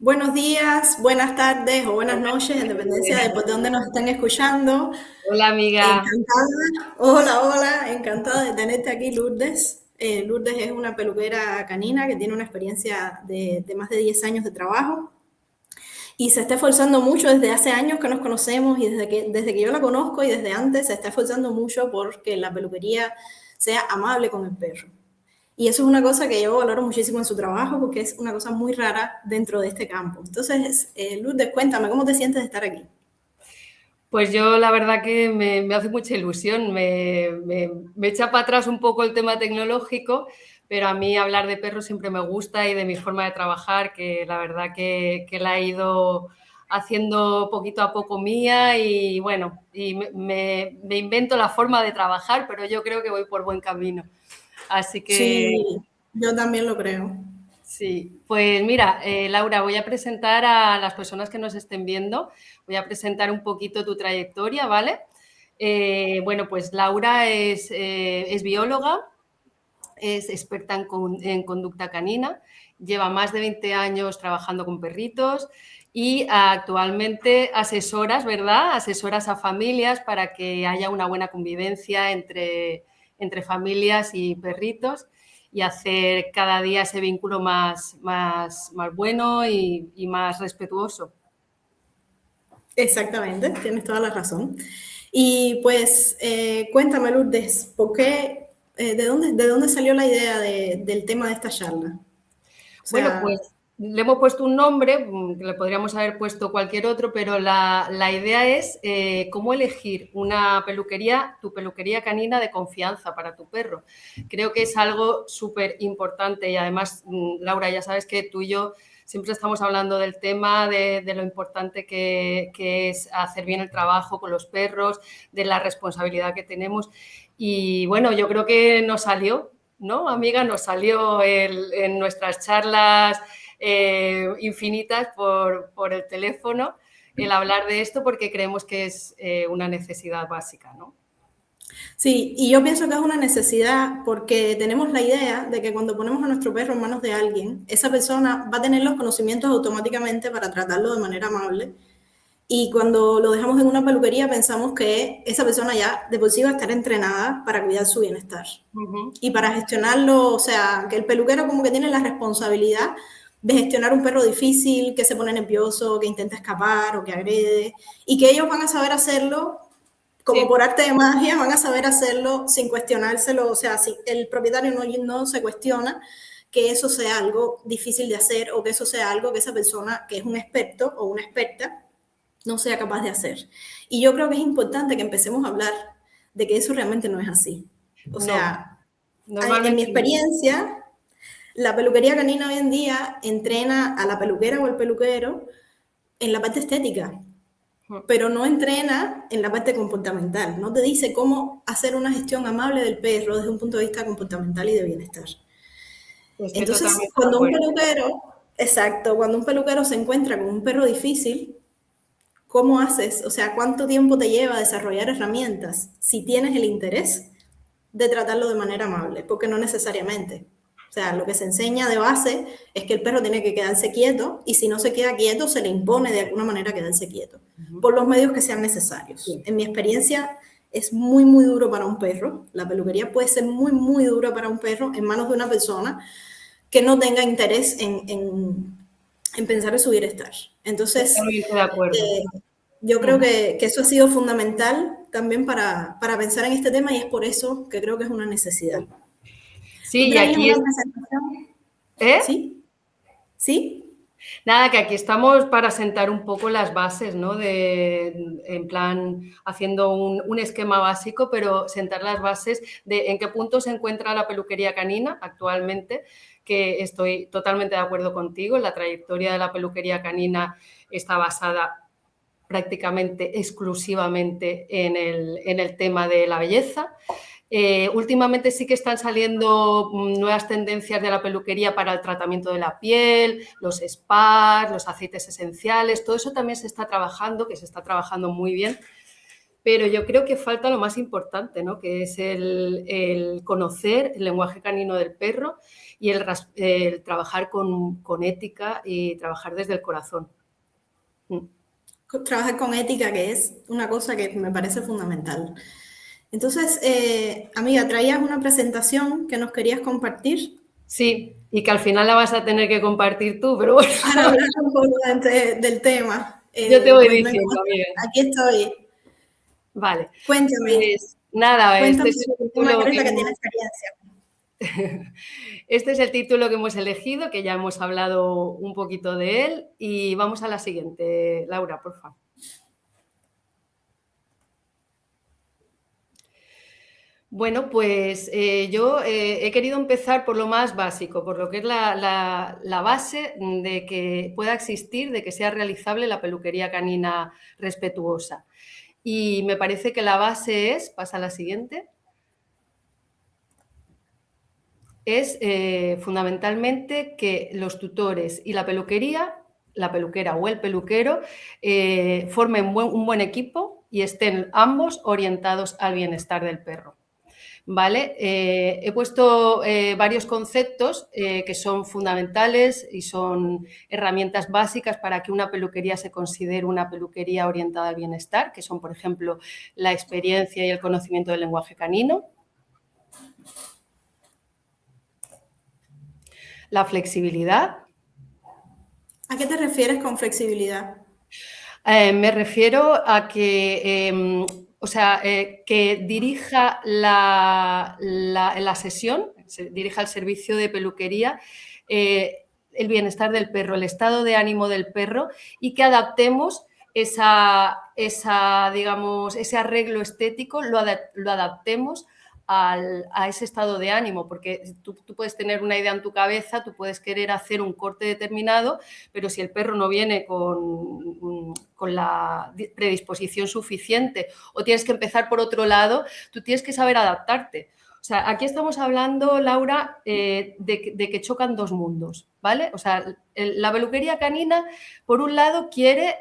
Buenos días, buenas tardes o buenas noches, en dependencia de por dónde nos estén escuchando. Hola amiga. Encantada, hola, encantada de tenerte aquí, Lourdes. Lourdes es una peluquera canina que tiene una experiencia de más de 10 años de trabajo y se está esforzando mucho desde hace años que nos conocemos y desde que yo la conozco y desde antes se está esforzando mucho porque la peluquería sea amable con el perro. Y eso es una cosa que yo valoro muchísimo en su trabajo porque es una cosa muy rara dentro de este campo. Entonces, Lourdes, cuéntame, ¿cómo te sientes de estar aquí? Pues yo la verdad que me hace mucha ilusión, me echa para atrás un poco el tema tecnológico, pero a mí hablar de perros siempre me gusta y de mi forma de trabajar, que la verdad que la he ido haciendo poquito a poco mía y bueno, y me invento la forma de trabajar, pero yo creo que voy por buen camino. Así que Sí, yo también lo creo. sí, pues mira, Laura, voy a presentar a las personas que nos estén viendo, voy a presentar un poquito tu trayectoria, ¿vale? Bueno, pues Laura es bióloga, es experta en conducta canina, lleva más de 20 años trabajando con perritos y actualmente asesoras, ¿verdad? Asesoras a familias para que haya una buena convivencia entre familias y perritos y hacer cada día ese vínculo más bueno y más respetuoso. Exactamente, tienes toda la razón. Y pues, cuéntame, Lourdes, ¿por qué, de dónde salió la idea del tema de esta charla? O Bueno, sea, pues le hemos puesto un nombre, que le podríamos haber puesto cualquier otro, pero la idea es cómo elegir una peluquería, tu peluquería canina de confianza para tu perro. Creo que es algo súper importante y además, Laura, ya sabes que tú y yo siempre estamos hablando del tema de lo importante que es hacer bien el trabajo con los perros, de la responsabilidad que tenemos. Y bueno, yo creo que nos salió, ¿no, amiga? Nos salió en nuestras charlas infinitas por el teléfono el hablar de esto porque creemos que es una necesidad básica, ¿no? sí, y yo pienso que es una necesidad porque tenemos la idea de que cuando ponemos a nuestro perro en manos de alguien, esa persona va a tener los conocimientos automáticamente para tratarlo de manera amable. Y cuando lo dejamos en una peluquería, pensamos que esa persona ya de por sí va a estar entrenada para cuidar su bienestar Uh -huh. y para gestionarlo, o sea, que el peluquero como que tiene la responsabilidad de gestionar un perro difícil, que se pone nervioso, que intenta escapar o que agrede, y que ellos van a saber hacerlo como Sí, por arte de magia, van a saber hacerlo sin cuestionárselo, o sea, si el propietario no se cuestiona que eso sea algo difícil de hacer o que eso sea algo que esa persona que es un experto o una experta no sea capaz de hacer. Y yo creo que es importante que empecemos a hablar de que eso realmente no es así. O no, sea, en mi normalmente no. experiencia, la peluquería canina hoy en día entrena a la peluquera o el peluquero en la parte estética, pero no entrena en la parte comportamental. No te dice cómo hacer una gestión amable del perro desde un punto de vista comportamental y de bienestar. Estoy Entonces, totalmente de acuerdo. cuando un peluquero se encuentra con un perro difícil, ¿cómo haces? O sea, ¿cuánto tiempo te lleva a desarrollar herramientas si tienes el interés de tratarlo de manera amable? Porque no necesariamente. O sea, lo que se enseña de base es que el perro tiene que quedarse quieto y si no se queda quieto, se le impone de alguna manera quedarse quieto, Uh -huh. por los medios que sean necesarios. Sí. En mi experiencia, es muy, muy duro para un perro. La peluquería puede ser muy, muy dura para un perro en manos de una persona que no tenga interés en pensar en su bienestar. Entonces, Totalmente de acuerdo. yo Uh creo -huh. que eso ha sido fundamental también para pensar en este tema y es por eso que creo que es una necesidad. ¿Tú Sí, y traías aquí una es... presentación? ¿Eh? ¿Sí? ¿Sí? Nada, que aquí estamos para sentar un poco las bases, ¿no? En plan, haciendo un esquema básico, pero sentar las bases de en qué punto se encuentra la peluquería canina actualmente, que estoy totalmente de acuerdo contigo. La trayectoria de la peluquería canina está basada prácticamente exclusivamente en el tema de la belleza. Últimamente sí que están saliendo nuevas tendencias de la peluquería para el tratamiento de la piel, los spas, los aceites esenciales, todo eso también se está trabajando, que se está trabajando muy bien, pero yo creo que falta lo más importante, ¿no? Que es el conocer el lenguaje canino del perro y el trabajar con ética y trabajar desde el corazón. Trabajar con ética, que es una cosa que me parece fundamental. Entonces, amiga, traías una presentación que nos querías compartir. Sí, y que al final la vas a tener que compartir tú, pero bueno. Para hablar un poco del tema. Yo te voy Pues no diciendo, importa, amiga. aquí estoy. Vale. Cuéntame. Pues nada, Cuéntame este es el del tema que título eres que la que tiene experiencia. este es el título que hemos elegido, que ya hemos hablado un poquito de él, y vamos a la siguiente. Laura, por favor. Bueno, pues yo he querido empezar por lo más básico, por lo que es la base de que pueda existir, de que sea realizable la peluquería canina respetuosa. Y me parece que la base es, pasa a la siguiente, es fundamentalmente que los tutores y la peluquera o el peluquero, formen un buen equipo y estén ambos orientados al bienestar del perro. ¿Vale? He puesto varios conceptos que son fundamentales y son herramientas básicas para que una peluquería se considere una peluquería orientada al bienestar, que son, por ejemplo, la experiencia y el conocimiento del lenguaje canino, la flexibilidad. ¿A qué te refieres con flexibilidad? Me refiero a que, que dirija la sesión, dirija el servicio de peluquería, el bienestar del perro, el estado de ánimo del perro, y que adaptemos digamos, ese arreglo estético, lo adaptemos a ese estado de ánimo, porque tú puedes tener una idea en tu cabeza, tú puedes querer hacer un corte determinado, pero si el perro no viene con la predisposición suficiente o tienes que empezar por otro lado, tú tienes que saber adaptarte. O sea, aquí estamos hablando, Laura, de que chocan dos mundos, ¿vale? O sea, la peluquería canina, por un lado, quiere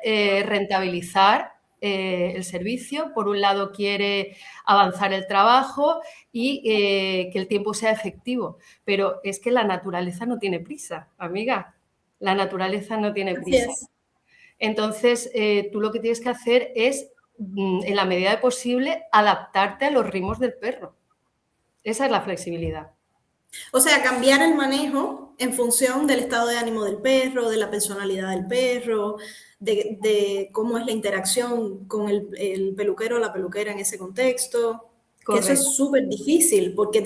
rentabilizar el servicio, por un lado quiere avanzar el trabajo y que el tiempo sea efectivo, pero es que la naturaleza no tiene prisa, amiga, la naturaleza no tiene prisa. Así es. Entonces, tú lo que tienes que hacer es, en la medida de posible, adaptarte a los ritmos del perro. Esa es la flexibilidad. O sea, cambiar el manejo en función del estado de ánimo del perro, de la personalidad del perro, de cómo es la interacción con el peluquero o la peluquera en ese contexto. Que eso Correcto. es súper difícil porque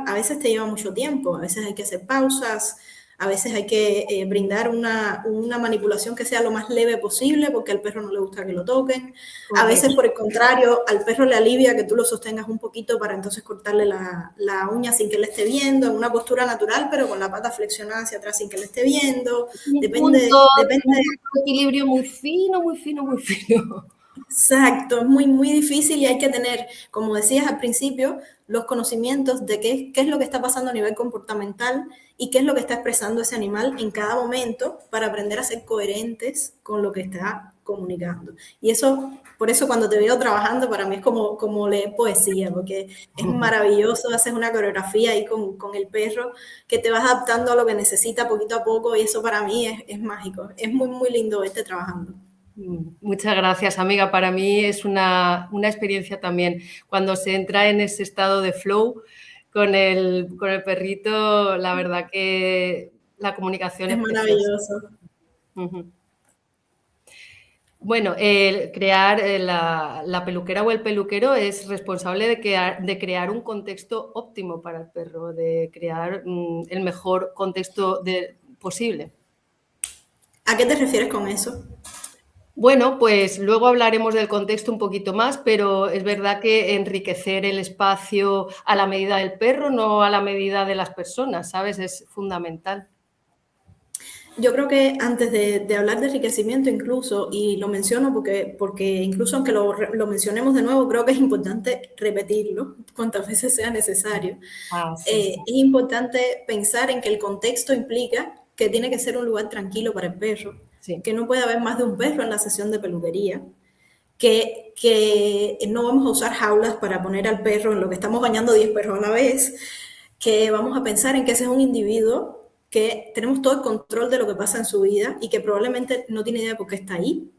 a veces te lleva mucho tiempo, a veces hay que hacer pausas, a veces hay que brindar una manipulación que sea lo más leve posible porque al perro no le gusta que lo toquen. A veces, por el contrario, al perro le alivia que tú lo sostengas un poquito para entonces cortarle la uña sin que él esté viendo, en una postura natural, pero con la pata flexionada hacia atrás sin que él esté viendo. Un equilibrio muy fino, muy fino, muy fino. Exacto, es muy, muy difícil y hay que tener, como decías al principio, los conocimientos de qué es lo que está pasando a nivel comportamental y qué es lo que está expresando ese animal en cada momento para aprender a ser coherentes con lo que está comunicando. Y eso, por eso cuando te veo trabajando, para mí es como leer poesía, porque es maravilloso, haces una coreografía ahí con el perro que te vas adaptando a lo que necesita poquito a poco y eso para mí es mágico. Es muy, muy lindo verte trabajando. Muchas gracias, amiga. Para mí es una experiencia también. Cuando se entra en ese estado de flow con el perrito, la verdad que la comunicación es maravilloso. Preciosa. Bueno, crear la peluquera o el peluquero es responsable de crear un contexto óptimo para el perro, de crear el mejor contexto posible. ¿A qué te refieres con eso? Bueno, pues luego hablaremos del contexto un poquito más, pero es verdad que enriquecer el espacio a la medida del perro, no a la medida de las personas, ¿sabes? Es fundamental. Yo creo que antes de hablar de enriquecimiento incluso, y lo menciono porque incluso aunque lo mencionemos de nuevo, creo que es importante repetirlo cuantas veces sea necesario. Sí. Es importante pensar en que el contexto implica que tiene que ser un lugar tranquilo para el perro, Sí. que no puede haber más de un perro en la sesión de peluquería, que no vamos a usar jaulas para poner al perro en lo que estamos bañando 10 perros a la vez, que vamos a pensar en que ese es un individuo que tenemos todo el control de lo que pasa en su vida y que probablemente no tiene idea de por qué está ahí.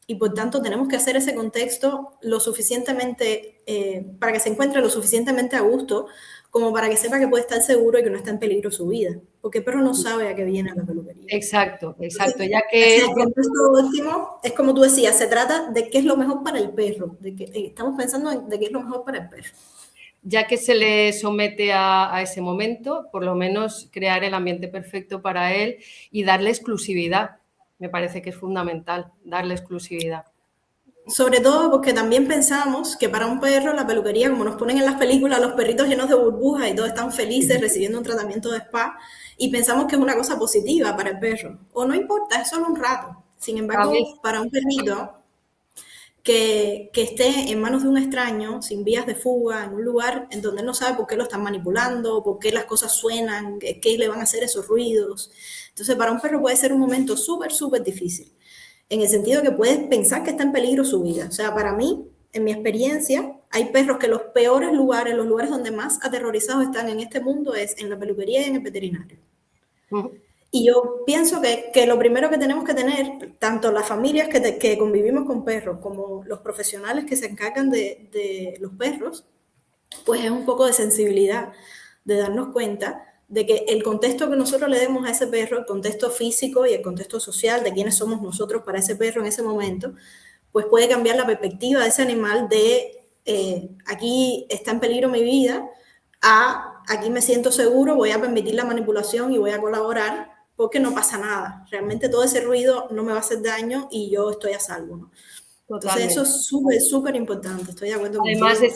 Y por tanto tenemos que hacer ese contexto lo suficientemente, para que se encuentre lo suficientemente a gusto como para que sepa que puede estar seguro y que no está en peligro su vida. Porque el perro no sabe a qué viene a la peluquería. Exacto, exacto. Entonces, Ya que el contexto último es como tú decías, se trata de qué es lo mejor para el perro, de que estamos pensando en de qué es lo mejor para el perro. ya que se le somete a ese momento, por lo menos crear el ambiente perfecto para él y darle exclusividad. Me parece que es fundamental darle exclusividad. Sobre todo porque también pensamos que para un perro la peluquería, como nos ponen en las películas, los perritos llenos de burbujas y todos están felices recibiendo un tratamiento de spa, y pensamos que es una cosa positiva para el perro. O no importa, es solo un rato. Sin embargo, para un perrito que esté en manos de un extraño, sin vías de fuga, en un lugar en donde él no sabe por qué lo están manipulando, por qué las cosas suenan, qué le van a hacer esos ruidos. Entonces, para un perro puede ser un momento súper, súper difícil, en el sentido que puedes pensar que está en peligro su vida. O sea, para mí, en mi experiencia, hay perros que los peores lugares, los lugares donde más aterrorizados están en este mundo es en la peluquería y en el veterinario. Y yo pienso que lo primero que tenemos que tener, tanto las familias que convivimos con perros como los profesionales que se encargan de los perros, pues es un poco de sensibilidad, de darnos cuenta de que el contexto que nosotros le demos a ese perro, el contexto físico y el contexto social de quiénes somos nosotros para ese perro en ese momento, pues puede cambiar la perspectiva de ese animal de aquí está en peligro mi vida, a aquí me siento seguro, voy a permitir la manipulación y voy a colaborar porque no pasa nada. Realmente todo ese ruido no me va a hacer daño y yo estoy a salvo, ¿no? Entonces eso Totalmente. es súper, súper importante. Estoy de acuerdo Además, contigo.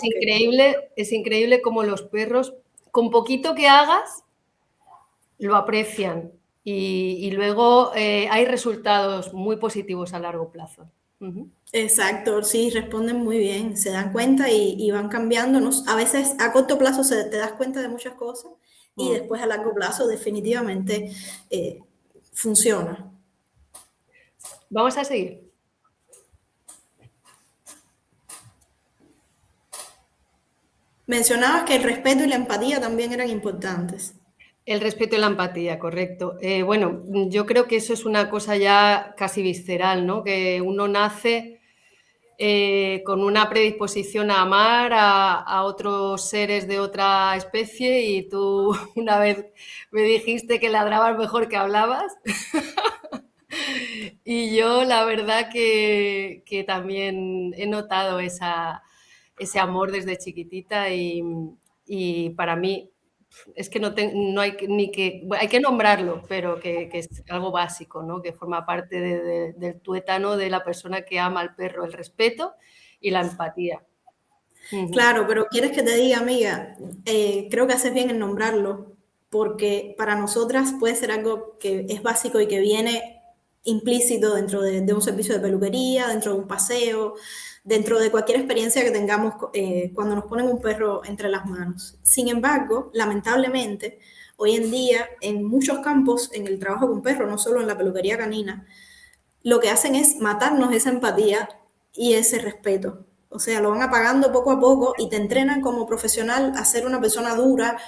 es increíble cómo los perros, con poquito que hagas, lo aprecian y luego hay resultados muy positivos a largo plazo. Exacto, sí, responden muy bien, se dan cuenta y van cambiando. ¿No? A veces a corto plazo te das cuenta de muchas cosas y después a largo plazo definitivamente funciona. Vamos a seguir. Mencionabas que el respeto y la empatía también eran importantes. El respeto y la empatía, correcto. Bueno, yo creo que eso es una cosa ya casi visceral, ¿no? Que uno nace con una predisposición a amar a otros seres de otra especie y tú una vez me dijiste que ladrabas mejor que hablabas. Y yo la verdad que también he notado ese amor desde chiquitita y para mí es que no hay ni que, hay que nombrarlo, pero que es algo básico, ¿no? Que forma parte del tuétano de la persona que ama al perro, el respeto y la empatía. Claro, pero quieres que te diga, amiga, creo que haces bien en nombrarlo, porque para nosotras puede ser algo que es básico y que viene implícito dentro de un servicio de peluquería, dentro de un paseo, dentro de cualquier experiencia que tengamos cuando nos ponen un perro entre las manos. Sin embargo, lamentablemente, hoy en día, en muchos campos, en el trabajo con perros, no solo en la peluquería canina, lo que hacen es matarnos esa empatía y ese respeto. O sea, lo van apagando poco a poco y te entrenan como profesional a ser una persona dura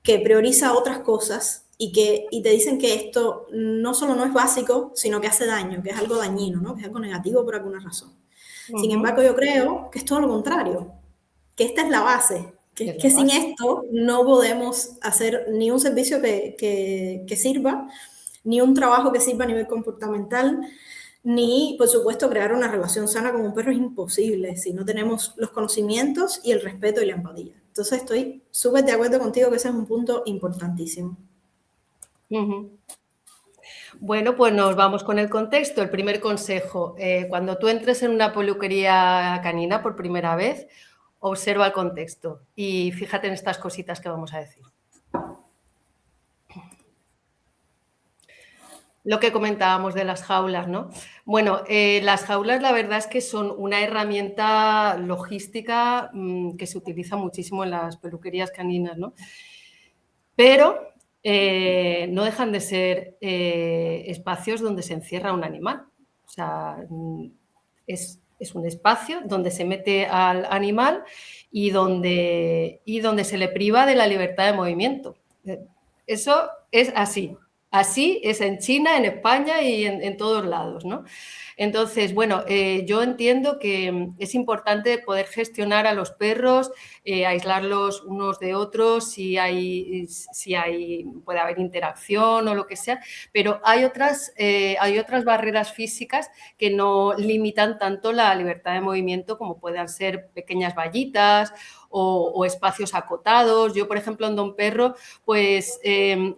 que prioriza otras cosas y te dicen que esto no solo no es básico, sino que hace daño, que es algo dañino, ¿no? Que es algo negativo por alguna razón. Sin embargo, yo creo que es todo lo contrario, que esta es la base, que sin esto no podemos hacer ni un servicio que sirva, ni un trabajo que sirva a nivel comportamental, ni, por supuesto, crear una relación sana con un perro es imposible si no tenemos los conocimientos y el respeto y la empatía. Entonces estoy súper de acuerdo contigo que ese es un punto importantísimo. Bueno, pues nos vamos con el contexto. El primer consejo, cuando tú entres en una peluquería canina por primera vez, observa el contexto y fíjate en estas cositas que vamos a decir. Lo que comentábamos de las jaulas, ¿no? Bueno, las jaulas la verdad es que son una herramienta logística que se utiliza muchísimo en las peluquerías caninas, ¿no? Pero no dejan de ser espacios donde se encierra un animal. O sea, es un espacio donde se mete al animal y donde se le priva de la libertad de movimiento. Eso es así. Así es en China, en España y en todos lados, ¿no? Entonces, bueno, yo entiendo que es importante poder gestionar a los perros, aislarlos unos de otros, puede haber interacción o lo que sea, pero hay otras barreras físicas que no limitan tanto la libertad de movimiento, como puedan ser pequeñas vallitas o espacios acotados. Yo, por ejemplo, en Don Perro, pues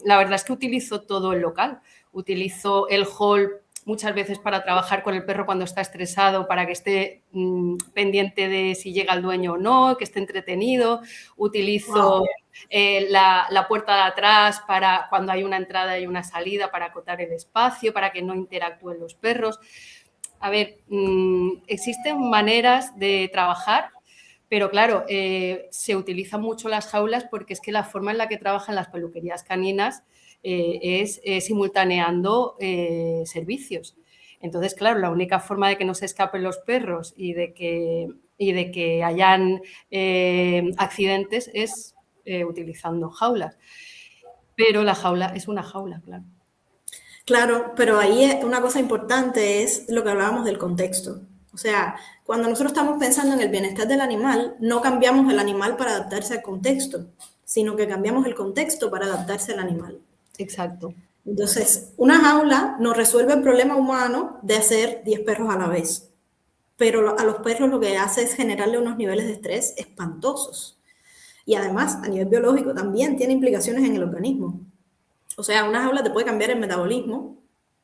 la verdad es que utilizo todo el local. Utilizo el hall muchas veces para trabajar con el perro cuando está estresado, para que esté pendiente de si llega el dueño o no, que esté entretenido. Utilizo la puerta de atrás para cuando hay una entrada y una salida, para acotar el espacio, para que no interactúen los perros. A ver, existen maneras de trabajar, pero claro, se utilizan mucho las jaulas porque es que la forma en la que trabajan las peluquerías caninas es simultaneando servicios. Entonces, claro, la única forma de que no se escapen los perros y de que hayan accidentes es utilizando jaulas. Pero la jaula es una jaula, claro. Claro, pero ahí una cosa importante es lo que hablábamos del contexto. O sea, cuando nosotros estamos pensando en el bienestar del animal, no cambiamos el animal para adaptarse al contexto, sino que cambiamos el contexto para adaptarse al animal. Exacto. Entonces, una jaula no resuelve el problema humano de hacer 10 perros a la vez, pero a los perros lo que hace es generarle unos niveles de estrés espantosos. Y además, a nivel biológico, también tiene implicaciones en el organismo. O sea, una jaula te puede cambiar el metabolismo,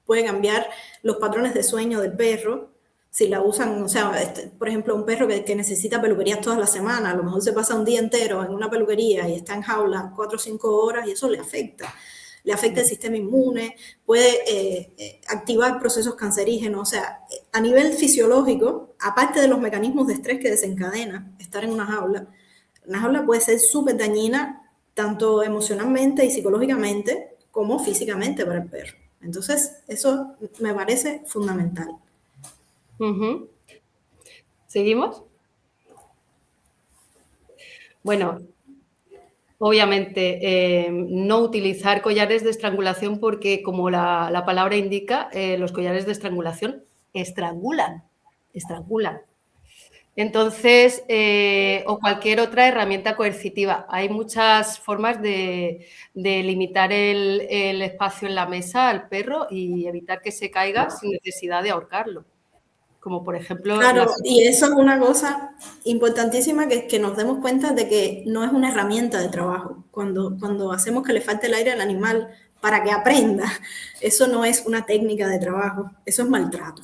puede cambiar los patrones de sueño del perro, si la usan, o sea, por ejemplo, un perro que necesita peluquerías todas las semanas, a lo mejor se pasa un día entero en una peluquería y está en jaula 4 o 5 horas y eso le afecta el sistema inmune, puede activar procesos cancerígenos, o sea, a nivel fisiológico, aparte de los mecanismos de estrés que desencadena estar en una jaula puede ser súper dañina, tanto emocionalmente y psicológicamente, como físicamente para el perro. Entonces, eso me parece fundamental. ¿Seguimos? Bueno, obviamente, no utilizar collares de estrangulación porque, como la palabra indica, los collares de estrangulación estrangulan. Entonces, o cualquier otra herramienta coercitiva. Hay muchas formas de limitar el espacio en la mesa al perro y evitar que se caiga sin necesidad de ahorcarlo. Como por ejemplo... Claro, y eso es una cosa importantísima, que nos demos cuenta de que no es una herramienta de trabajo. Cuando hacemos que le falte el aire al animal para que aprenda, eso no es una técnica de trabajo, eso es maltrato.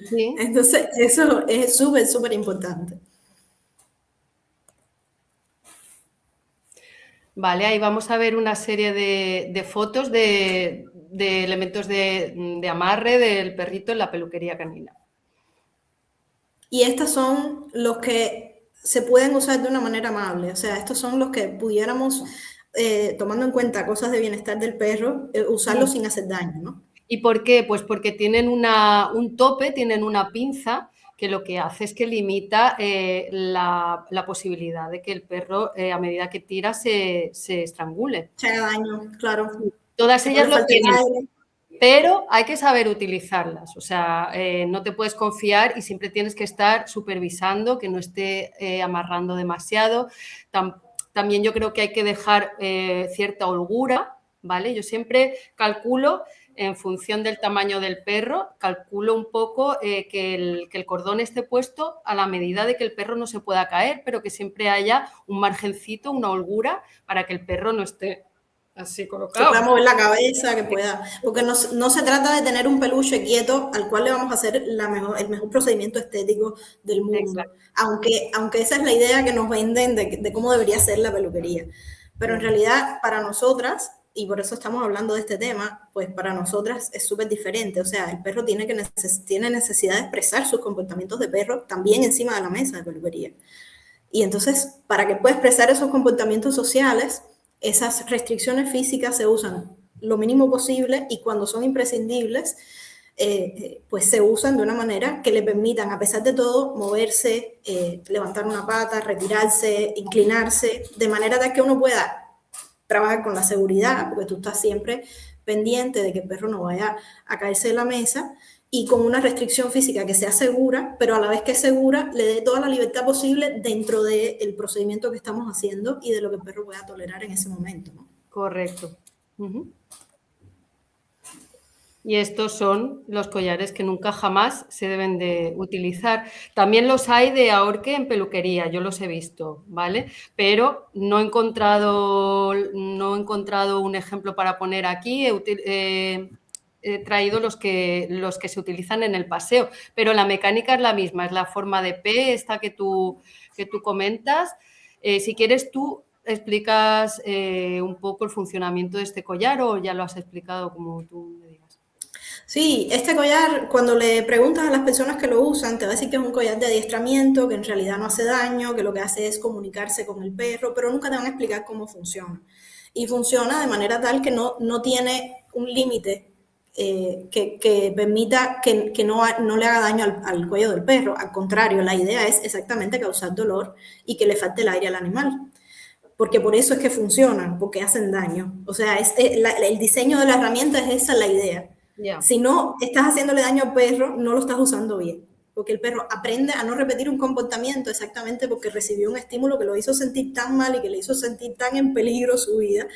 Sí. Entonces, eso es súper, súper importante. Vale, ahí vamos a ver una serie de fotos de elementos de amarre del perrito en la peluquería canina. Y estos son los que se pueden usar de una manera amable, o sea, estos son los que pudiéramos, tomando en cuenta cosas de bienestar del perro, usarlos sin hacer daño, ¿no? ¿Y por qué? Pues porque tienen un tope, tienen una pinza que lo que hace es que limita la posibilidad de que el perro, a medida que tira, se estrangule. Se haga daño, claro. Todas ellas lo tienen, pero hay que saber utilizarlas. O sea, no te puedes confiar y siempre tienes que estar supervisando que no esté amarrando demasiado. También yo creo que hay que dejar cierta holgura, ¿vale? Yo siempre calculo, en función del tamaño del perro, calculo un poco que el cordón esté puesto a la medida de que el perro no se pueda caer, pero que siempre haya un margencito, una holgura, para que el perro no esté así colocado. Que pueda mover la cabeza, que pueda... Porque no se trata de tener un peluche quieto al cual le vamos a hacer el mejor procedimiento estético del mundo. Aunque esa es la idea que nos venden de cómo debería ser la peluquería. Pero en realidad, para nosotras, y por eso estamos hablando de este tema, pues para nosotras es súper diferente. O sea, el perro tiene necesidad de expresar sus comportamientos de perro también encima de la mesa de peluquería. Y entonces, para que pueda expresar esos comportamientos sociales, esas restricciones físicas se usan lo mínimo posible, y cuando son imprescindibles, pues se usan de una manera que le permitan, a pesar de todo, moverse, levantar una pata, retirarse, inclinarse, de manera tal que uno pueda trabajar con la seguridad, porque tú estás siempre pendiente de que el perro no vaya a caerse de la mesa, y con una restricción física que sea segura, pero a la vez que es segura, le dé toda la libertad posible dentro del procedimiento que estamos haciendo y de lo que el perro pueda tolerar en ese momento, ¿no? Correcto. Y estos son los collares que nunca jamás se deben de utilizar. También los hay de ahorque en peluquería, yo los he visto, ¿vale? Pero no he encontrado un ejemplo para poner aquí. He traído los que se utilizan en el paseo, pero la mecánica es la misma, es la forma de P, esta que tú comentas. Si quieres tú explicas un poco el funcionamiento de este collar o ya lo has explicado como tú me digas. Sí, este collar, cuando le preguntas a las personas que lo usan, te va a decir que es un collar de adiestramiento, que en realidad no hace daño, que lo que hace es comunicarse con el perro, pero nunca te van a explicar cómo funciona. Y funciona de manera tal que no tiene un límite que permita que no le haga daño al cuello del perro. Al contrario, la idea es exactamente causar dolor y que le falte el aire al animal. Porque por eso es que funcionan, porque hacen daño. O sea, el diseño de la herramienta es esa la idea. Yeah. Si no estás haciéndole daño al perro, no lo estás usando bien. Porque el perro aprende a no repetir un comportamiento exactamente porque recibió un estímulo que lo hizo sentir tan mal y que le hizo sentir tan en peligro su vida,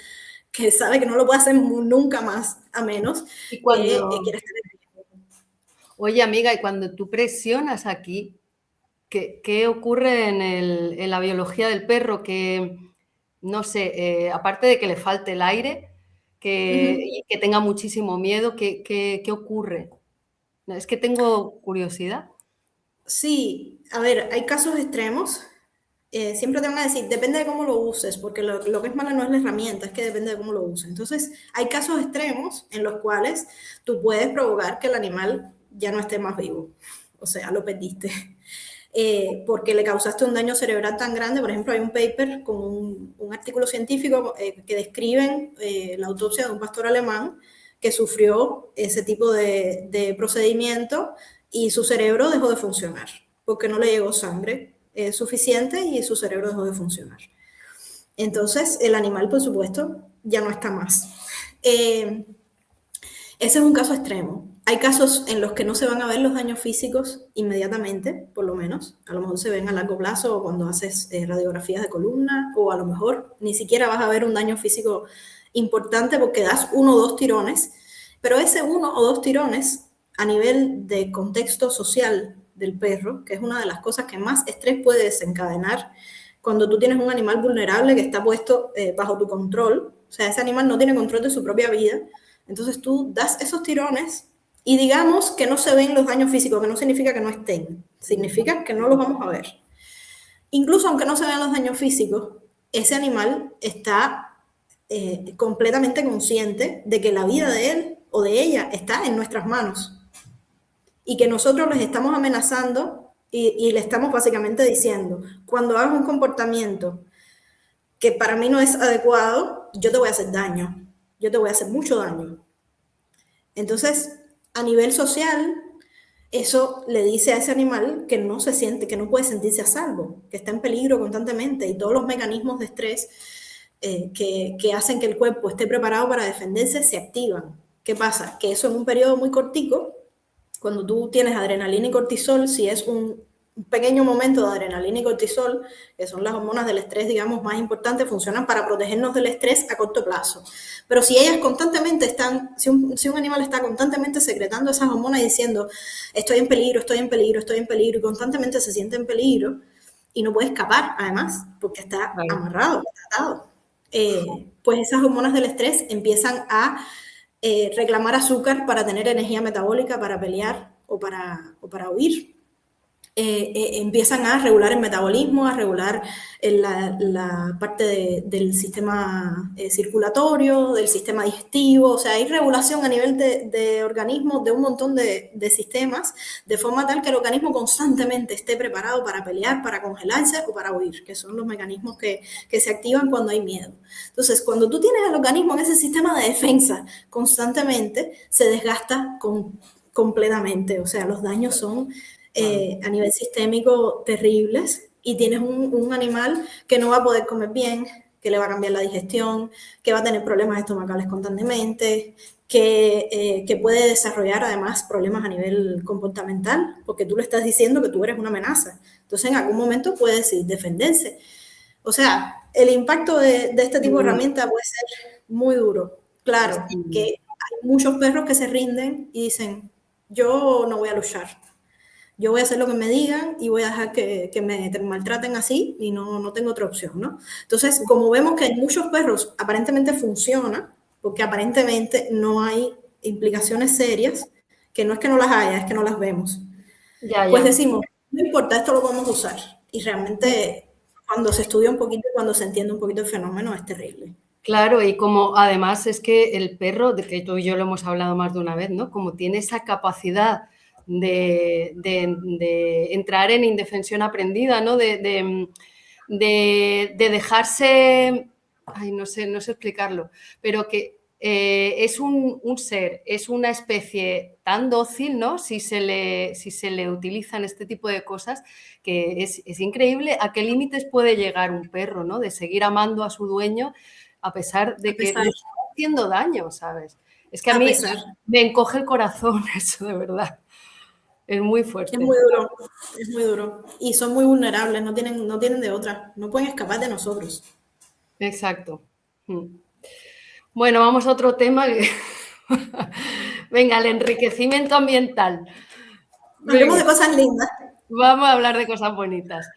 que sabe que no lo puede hacer nunca más, a menos y cuando... que quiera estar en peligro. Oye, amiga, y cuando tú presionas aquí, ¿qué ocurre en la biología del perro? Que, no sé, aparte de que le falte el aire, y que tenga muchísimo miedo, ¿qué ocurre? Es que tengo curiosidad. Sí, a ver, hay casos extremos. Siempre te van a decir, depende de cómo lo uses, porque lo que es malo no es la herramienta, es que depende de cómo lo uses. Entonces, hay casos extremos en los cuales tú puedes provocar que el animal ya no esté más vivo. O sea, lo perdiste. Porque le causaste un daño cerebral tan grande. Por ejemplo, hay un paper con un artículo científico que describen la autopsia de un pastor alemán que sufrió ese tipo de procedimiento y su cerebro dejó de funcionar porque no le llegó sangre suficiente y su cerebro dejó de funcionar. Entonces, el animal, por supuesto, ya no está más. Ese es un caso extremo. Hay casos en los que no se van a ver los daños físicos inmediatamente, por lo menos. A lo mejor se ven a largo plazo o cuando haces radiografías de columna, o a lo mejor ni siquiera vas a ver un daño físico importante porque das 1 o 2 tirones, pero ese 1 o 2 tirones a nivel de contexto social del perro, que es una de las cosas que más estrés puede desencadenar cuando tú tienes un animal vulnerable que está puesto bajo tu control. O sea, ese animal no tiene control de su propia vida. Entonces tú das esos tirones y digamos que no se ven los daños físicos, que no significa que no estén, significa que no los vamos a ver. Incluso aunque no se vean los daños físicos, ese animal está completamente consciente de que la vida de él o de ella está en nuestras manos y que nosotros les estamos amenazando y le estamos básicamente diciendo, cuando hagas un comportamiento que para mí no es adecuado, yo te voy a hacer daño, yo te voy a hacer mucho daño. Entonces, a nivel social, eso le dice a ese animal que no se siente, que no puede sentirse a salvo, que está en peligro constantemente y todos los mecanismos de estrés que hacen que el cuerpo esté preparado para defenderse se activan. ¿Qué pasa? Que eso en un periodo muy cortico, cuando tú tienes adrenalina y cortisol, si es un pequeño momento de adrenalina y cortisol, que son las hormonas del estrés, digamos, más importantes, funcionan para protegernos del estrés a corto plazo. Pero si ellas constantemente están, si un animal está constantemente secretando esas hormonas y diciendo, estoy en peligro, estoy en peligro, estoy en peligro, y constantemente se siente en peligro, y no puede escapar, además, porque está amarrado, está atado, pues esas hormonas del estrés empiezan a reclamar azúcar para tener energía metabólica, para pelear o para huir. Empiezan a regular el metabolismo, a regular la parte del sistema circulatorio, del sistema digestivo. O sea, hay regulación a nivel de organismos, de un montón de sistemas, de forma tal que el organismo constantemente esté preparado para pelear, para congelarse o para huir, que son los mecanismos que se activan cuando hay miedo. Entonces, cuando tú tienes el organismo en ese sistema de defensa constantemente, se desgasta completamente. O sea, los daños son a nivel sistémico terribles y tienes un animal que no va a poder comer bien, que le va a cambiar la digestión, que va a tener problemas estomacales constantemente, que puede desarrollar además problemas a nivel comportamental, porque tú le estás diciendo que tú eres una amenaza. Entonces en algún momento puede decidir defenderse. O sea, el impacto de este tipo de herramienta puede ser muy duro. Claro que Sí. hay muchos perros que se rinden y dicen, yo no voy a luchar, yo voy a hacer lo que me digan y voy a dejar que me maltraten así y no tengo otra opción, ¿no? Entonces, como vemos que en muchos perros aparentemente funciona, porque aparentemente no hay implicaciones serias, que no es que no las haya, es que no las vemos, Ya, pues ya. decimos, no importa, esto lo podemos usar. Y realmente cuando se estudia un poquito y cuando se entiende un poquito el fenómeno es terrible. Claro, y como además es que el perro, de que tú y yo lo hemos hablado más de una vez, ¿no? Como tiene esa capacidad de entrar en indefensión aprendida, ¿no? De dejarse, ay, no sé explicarlo, pero que es un ser, es una especie tan dócil, ¿no? Si se le utilizan este tipo de cosas, que es increíble a qué límites puede llegar un perro, ¿no? De seguir amando a su dueño a pesar A de que pesar, le está haciendo daño, ¿sabes? Es que a a mí pesar. me encoge el corazón eso, de verdad. Es muy Es fuerte. muy duro, es muy duro. Y son muy vulnerables, no tienen de otra, no pueden escapar de nosotros. Exacto. Mm. Bueno, vamos a otro tema. Venga, el enriquecimiento ambiental. Hablemos Venga, de cosas lindas. vamos a hablar de cosas bonitas.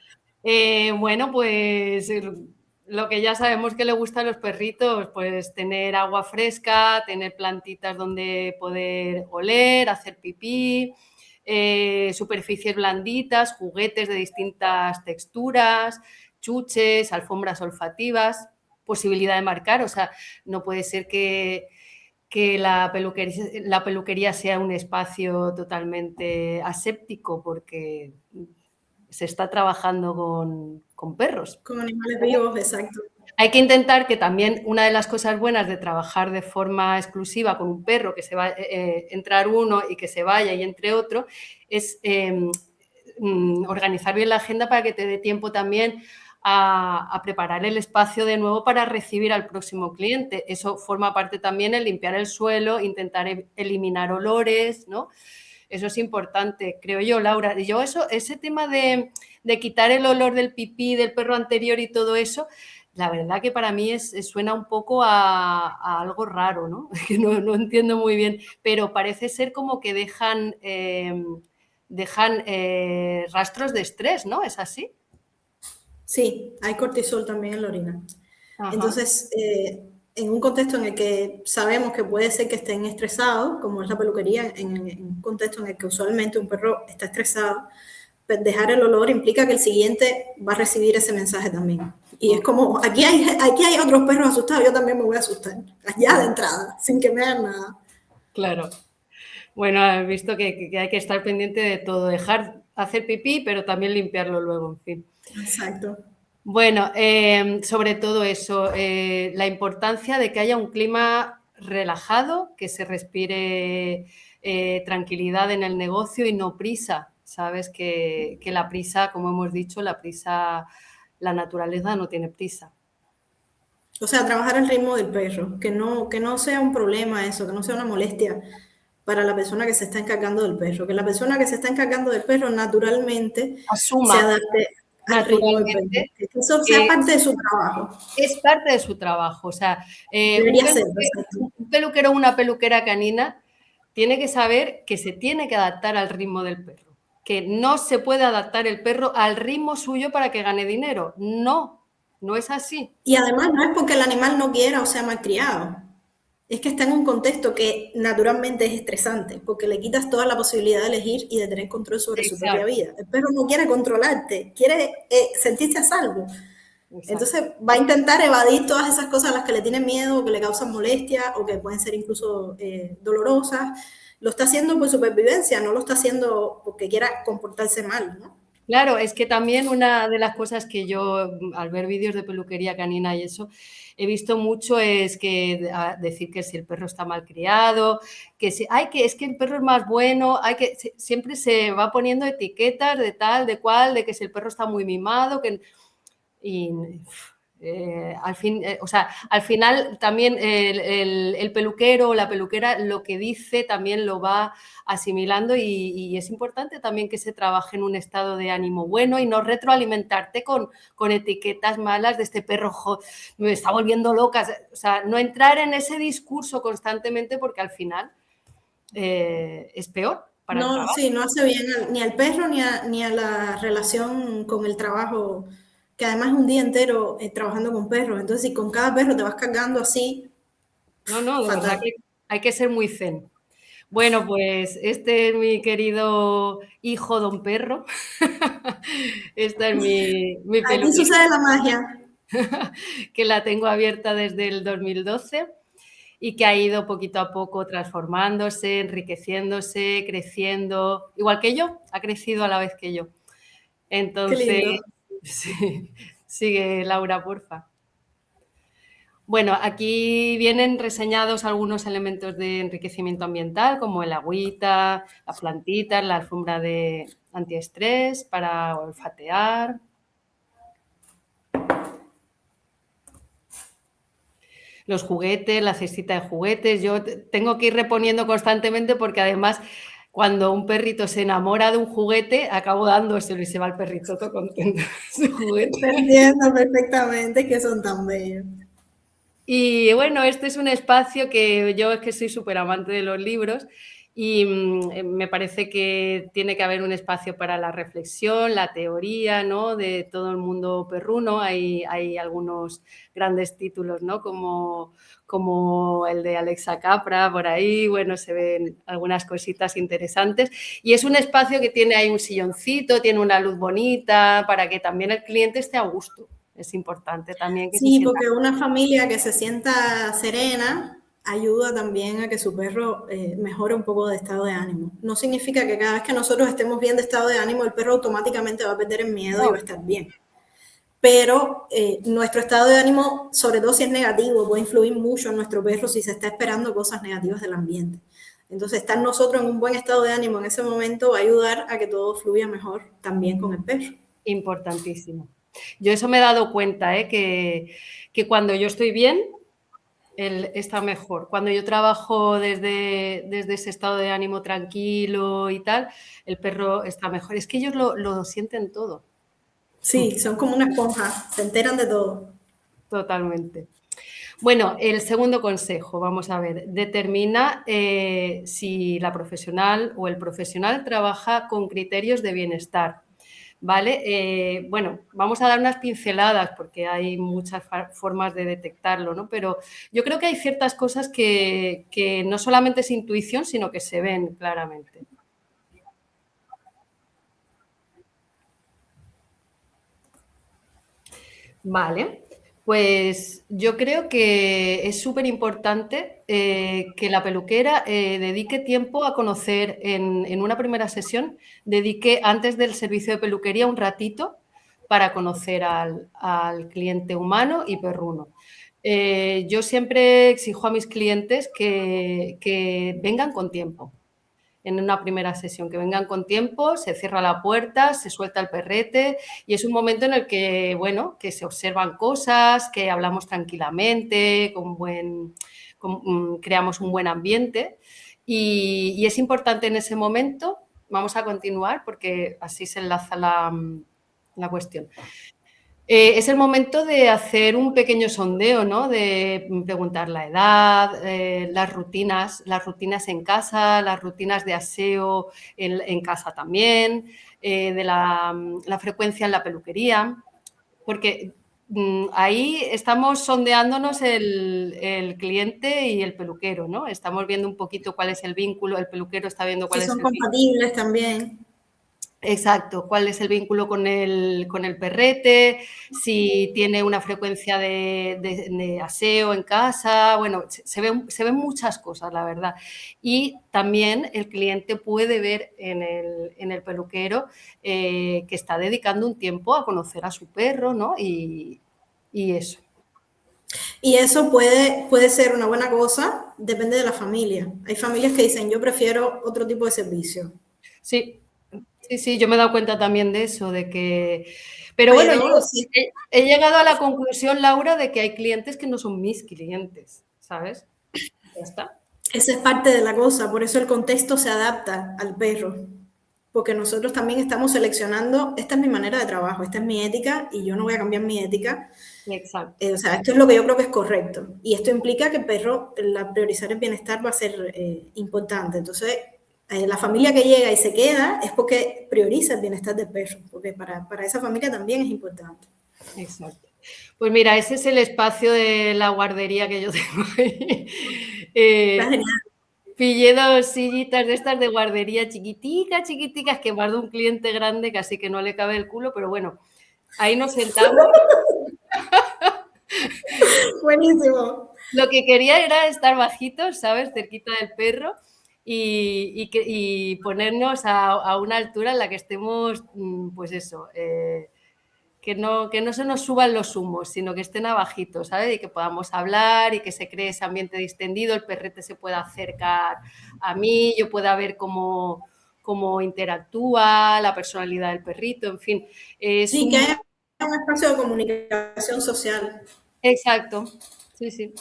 Bueno, pues lo que ya sabemos que le gusta a los perritos, pues tener agua fresca, tener plantitas donde poder oler, hacer pipí, superficies blanditas, juguetes de distintas texturas, chuches, alfombras olfativas, posibilidad de marcar, o sea, no puede ser que la peluquería sea un espacio totalmente aséptico porque se está trabajando con perros. Con animales vivos, exacto. Hay que intentar que también una de las cosas buenas de trabajar de forma exclusiva con un perro, que se va a entrar uno y que se vaya y entre otro, es organizar bien la agenda para que te dé tiempo también a preparar el espacio de nuevo para recibir al próximo cliente. Eso forma parte también en limpiar el suelo, intentar eliminar olores, ¿no? Eso es importante, creo yo, Laura. Y yo ese tema de quitar el olor del pipí del perro anterior y todo eso, la verdad que para mí suena un poco a algo raro, ¿no? Que no entiendo muy bien, pero parece ser como que dejan rastros de estrés, ¿no? ¿Es así? Sí, hay cortisol también en la orina. Ajá. Entonces, en un contexto en el que sabemos que puede ser que estén estresados, como es la peluquería, en un contexto en el que usualmente un perro está estresado, pues dejar el olor implica que el siguiente va a recibir ese mensaje también. Y es como, aquí hay otros perros asustados, yo también me voy a asustar, allá de entrada, sin que me hagan nada. Claro. Bueno, has visto que hay que estar pendiente de todo, dejar hacer pipí, pero también limpiarlo luego, en fin. Exacto. Bueno, sobre todo eso, la importancia de que haya un clima relajado, que se respire tranquilidad en el negocio y no prisa. Sabes que la prisa, como hemos dicho, la naturaleza no tiene prisa. O sea, trabajar al ritmo del perro, que no sea un problema eso, que no sea una molestia para la persona que se está encargando del perro, que la persona que se está encargando del perro naturalmente se Asuma adapte al ritmo del perro, naturalmente que eso sea que parte de su trabajo. es parte de su trabajo. O sea, Debería ser, exacto. un peluquero o una peluquera canina tiene que saber que se tiene que adaptar al ritmo del perro, que no se puede adaptar el perro al ritmo suyo para que gane dinero. No, no es así. Y además no es porque el animal no quiera o sea malcriado, es que está en un contexto que naturalmente es estresante, porque le quitas toda la posibilidad de elegir y de tener control sobre su propia Exacto, vida. El perro no quiere controlarte, quiere sentirse a salvo. exacto. Entonces va a intentar evadir todas esas cosas a las que le tiene miedo, o que le causan molestia, o que pueden ser incluso dolorosas. Lo está haciendo por supervivencia, no lo está haciendo porque quiera comportarse mal, ¿no? Claro, es que también una de las cosas que yo, al ver vídeos de peluquería canina y eso, he visto mucho es que decir que si el perro está mal criado, que si, ay, que es que el perro es más bueno, siempre se va poniendo etiquetas de tal, de cual, de que si el perro está muy mimado, y Al final también el peluquero o la peluquera lo que dice también lo va asimilando y es importante también que se trabaje en un estado de ánimo bueno y no retroalimentarte con etiquetas malas de este perro me está volviendo loca. O sea, no entrar en ese discurso constantemente porque al final es peor para el No, trabajo. sí, no hace bien ni al perro ni a la relación con el trabajo, que además es un día entero trabajando con perros. Entonces, si con cada perro te vas cargando así, No, de verdad fatal. que hay que ser muy zen. Bueno, pues este es mi querido hijo Don Perro. Esta es mi Aquí peluquería, sucede la magia. que la tengo abierta desde el 2012 y que ha ido poquito a poco transformándose, enriqueciéndose, creciendo, igual que yo, ha crecido a la vez que yo. Qué Entonces, lindo. sí, sigue Laura, porfa. Bueno, aquí vienen reseñados algunos elementos de enriquecimiento ambiental, como el agüita, las plantitas, la alfombra de antiestrés para olfatear. Los juguetes, la cestita de juguetes. Yo tengo que ir reponiendo constantemente porque además cuando un perrito se enamora de un juguete, acabo dándoselo y se va el perrito todo contento de su juguete. Te entiendo perfectamente que son tan bellos. Y bueno, este es un espacio que yo es que soy súper amante de los libros y me parece que tiene que haber un espacio para la reflexión, la teoría, ¿no? De todo el mundo perruno. Hay algunos grandes títulos, ¿no? Como el de Alexa Capra, por ahí, bueno, se ven algunas cositas interesantes. Y es un espacio que tiene ahí un silloncito, tiene una luz bonita, para que también el cliente esté a gusto. Es importante también que se Sí, sienta. porque una familia que se sienta serena ayuda también a que su perro mejore un poco de estado de ánimo. No significa que cada vez que nosotros estemos bien de estado de ánimo, el perro automáticamente va a perder el miedo y va a No, estar bien. Pero nuestro estado de ánimo, sobre todo si es negativo, puede influir mucho en nuestro perro si se está esperando cosas negativas del ambiente. Entonces, estar nosotros en un buen estado de ánimo en ese momento va a ayudar a que todo fluya mejor también con el perro. importantísimo. Yo eso me he dado cuenta, que cuando yo estoy bien, él está mejor. Cuando yo trabajo desde ese estado de ánimo tranquilo y tal, el perro está mejor. Es que ellos lo sienten todo, Sí, son como una esponja, se enteran de todo. totalmente. Bueno, el segundo consejo, vamos a ver, determina si la profesional o el profesional trabaja con criterios de bienestar. ¿Vale? Bueno, vamos a dar unas pinceladas porque hay muchas formas de detectarlo, ¿no? Pero yo creo que hay ciertas cosas que no solamente es intuición, sino que se ven claramente. Vale, pues yo creo que es súper importante que la peluquera dedique tiempo a conocer en una primera sesión, dedique antes del servicio de peluquería un ratito para conocer al cliente humano y perruno. Yo siempre exijo a mis clientes que vengan con tiempo en una primera sesión, que vengan con tiempo, se cierra la puerta, se suelta el perrete y es un momento en el que, bueno, que se observan cosas, que hablamos tranquilamente, creamos un buen ambiente y es importante en ese momento, vamos a continuar porque así se enlaza la cuestión. Es el momento de hacer un pequeño sondeo, ¿no? De preguntar la edad, las rutinas en casa, las rutinas de aseo en casa también, de la frecuencia en la peluquería, porque ahí estamos sondeándonos el cliente y el peluquero, ¿no? Estamos viendo un poquito cuál es el vínculo, el peluquero está viendo cuál Si es son el vínculo. compatibles también. Exacto, cuál es el vínculo con el perrete, si tiene una frecuencia de aseo en casa, bueno, se ven muchas cosas, la verdad. Y también el cliente puede ver en el peluquero que está dedicando un tiempo a conocer a su perro, ¿no? Y eso. Y eso puede ser una buena cosa, depende de la familia. Hay familias que dicen, yo prefiero otro tipo de servicio. Sí, Sí, sí, yo me he dado cuenta también de eso, de que... Pero bueno, Pero yo sí, he llegado a la conclusión, Laura, de que hay clientes que no son mis clientes, ¿sabes? Ya está. esa es parte de la cosa, por eso el contexto se adapta al perro, porque nosotros también estamos seleccionando, esta es mi manera de trabajo, esta es mi ética y yo no voy a cambiar mi ética. Exacto. O sea, esto es lo que yo creo que es correcto. Y esto implica que el perro, la priorizar el bienestar va a ser importante. Entonces, la familia que llega y se queda es porque prioriza el bienestar del perro, porque para esa familia también es importante. Exacto. Pues mira, ese es el espacio de la guardería que yo tengo ahí. Está genial. Pillé 2 sillitas de estas de guardería chiquiticas, chiquiticas, que más de un cliente grande casi que no le cabe el culo, pero bueno, ahí nos sentamos. Buenísimo. Lo que quería era estar bajitos, ¿sabes? Cerquita del perro y ponernos a una altura en la que estemos, pues eso, que no se nos suban los humos, sino que estén abajitos, ¿sabes? Y que podamos hablar y que se cree ese ambiente distendido, el perrete se pueda acercar a mí, yo pueda ver cómo interactúa, la personalidad del perrito, en fin. Es Sí, que un... haya un espacio de comunicación social. Exacto, sí, sí.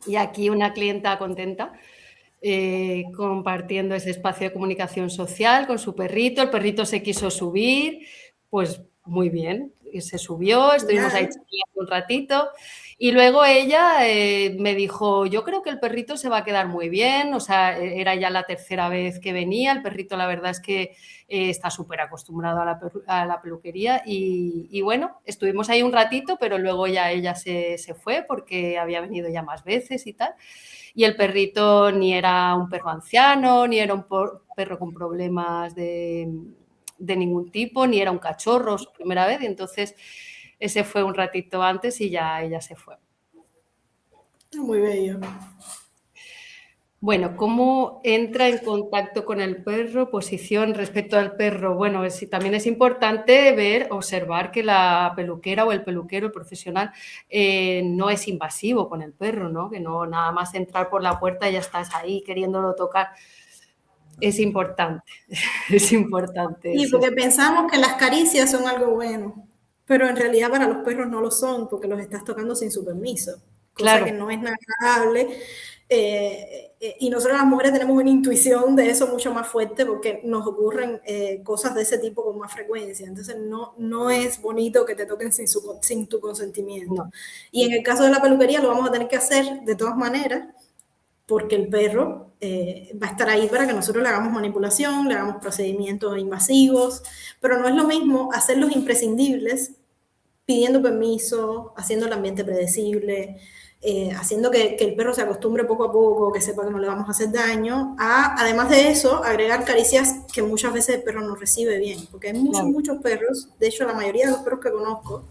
Y aquí una clienta contenta, compartiendo ese espacio de comunicación social con su perrito. El perrito se quiso subir, pues muy bien, y se subió, estuvimos ahí Genial. charlando un ratito. Y luego ella me dijo, yo creo que el perrito se va a quedar muy bien, o sea, era ya la tercera vez que venía, el perrito la verdad es que está súper acostumbrado a la peluquería y, bueno, estuvimos ahí un ratito, pero luego ya ella se fue porque había venido ya más veces y tal. Y el perrito ni era un perro anciano, ni era un perro con problemas de ningún tipo, ni era un cachorro su primera vez. Y entonces ese fue un ratito antes y ya ella se fue. Muy bello. Bueno, ¿cómo entra en contacto con el perro? Posición respecto al perro. Bueno, también es importante observar que la peluquera o el peluquero, el profesional, no es invasivo con el perro, ¿no? Que no nada más entrar por la puerta y ya estás ahí queriéndolo tocar. Es importante, es importante. Sí, porque pensamos que las caricias son algo bueno, pero en realidad para los perros no lo son, porque los estás tocando sin su permiso, cosa Claro, que no es nada agradable. Y nosotros las mujeres tenemos una intuición de eso mucho más fuerte porque nos ocurren cosas de ese tipo con más frecuencia. Entonces no es bonito que te toquen sin tu consentimiento. no, Y en el caso de la peluquería lo vamos a tener que hacer de todas maneras porque el perro va a estar ahí para que nosotros le hagamos manipulación, le hagamos procedimientos invasivos, pero no es lo mismo hacerlos imprescindibles pidiendo permiso, haciendo el ambiente predecible, haciendo que el perro se acostumbre poco a poco, que sepa que no le vamos a hacer daño, además de eso, agregar caricias que muchas veces el perro no recibe bien, porque hay muchos, claro. muchos perros, de hecho la mayoría de los perros que conozco,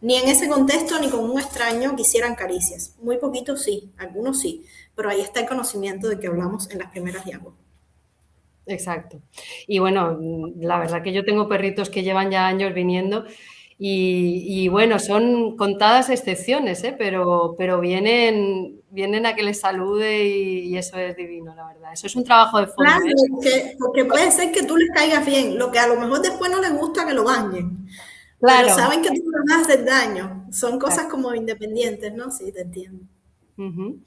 ni en ese contexto ni con un extraño quisieran caricias. Muy poquitos sí, algunos sí, pero ahí está el conocimiento de que hablamos en las primeras diapos. Exacto. Y bueno, la verdad que yo tengo perritos que llevan ya años viniendo y bueno, son contadas excepciones, ¿eh? Pero vienen a que les salude y eso es divino, la verdad. Eso es un trabajo de fondo, Claro, ¿eh? porque puede ser que tú les caigas bien, lo que a lo mejor después no les gusta que lo bañen, pero Claro, saben que tú no les vas a hacer daño. Son claro. cosas como independientes, ¿no? Sí, te entiendo. Ujú.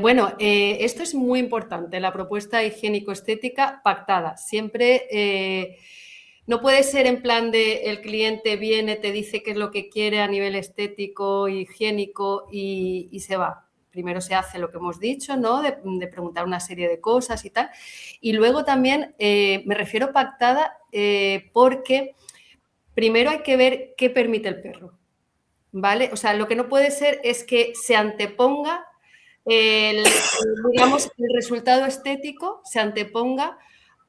Bueno, esto es muy importante, la propuesta higiénico-estética pactada. Siempre no puede ser en plan de el cliente viene, te dice qué es lo que quiere a nivel estético, higiénico y se va. Primero se hace lo que hemos dicho, ¿no? De preguntar una serie de cosas y tal. Y luego también me refiero pactada porque primero hay que ver qué permite el perro, ¿vale? O sea, lo que no puede ser es que se anteponga digamos, el resultado estético se anteponga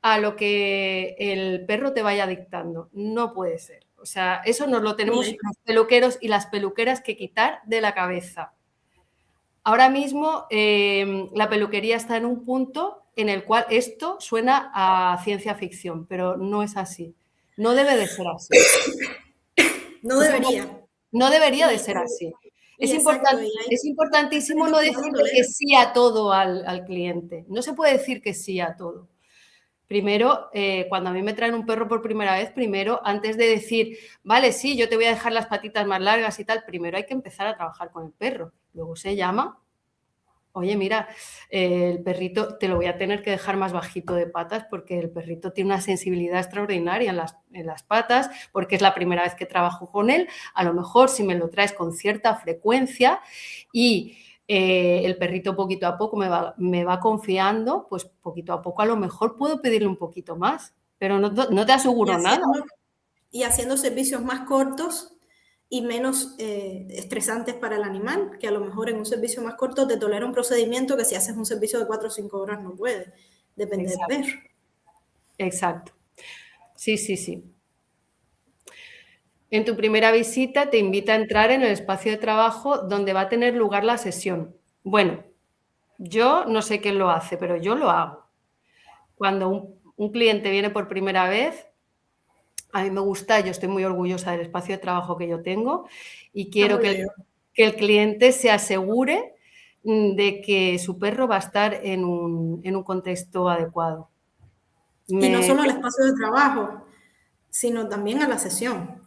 a lo que el perro te vaya dictando. No puede ser. O sea, eso nos lo tenemos Bien. los peluqueros y las peluqueras que quitar de la cabeza. Ahora mismo la peluquería está en un punto en el cual esto suena a ciencia ficción, pero no es así. No debe de ser así. No Eso debería. no debería de Y, ser así. Es, exacto, y hay es importantísimo no médicos que no lo decirle que toleran. sí a todo al cliente. No se puede decir que sí a todo. Primero, cuando a mí me traen un perro por primera vez, primero, antes de decir, vale, sí, yo te voy a dejar las patitas más largas y tal, primero hay que empezar a trabajar con el perro. Luego se llama, oye, mira, el perrito te lo voy a tener que dejar más bajito de patas porque el perrito tiene una sensibilidad extraordinaria en las patas, porque es la primera vez que trabajo con él. A lo mejor si me lo traes con cierta frecuencia y el perrito poquito a poco me va confiando, pues poquito a poco a lo mejor puedo pedirle un poquito más, pero no te Y aseguro nada. haciendo, y haciendo servicios más cortos y menos estresantes para el animal, que a lo mejor en un servicio más corto te tolera un procedimiento que si haces un servicio de 4 o 5 horas no puede. Depende del Exacto, perro. exacto. Sí, sí, sí. En tu primera visita te invita a entrar en el espacio de trabajo donde va a tener lugar la sesión. Bueno, yo no sé quién lo hace, pero yo lo hago. Cuando un cliente viene por primera vez, a mí me gusta, yo estoy muy orgullosa del espacio de trabajo que yo tengo y quiero Estamos yo, yo. que el cliente se asegure de que su perro va a estar en un contexto adecuado. Y no Me, solo al espacio de trabajo, sino también a la sesión.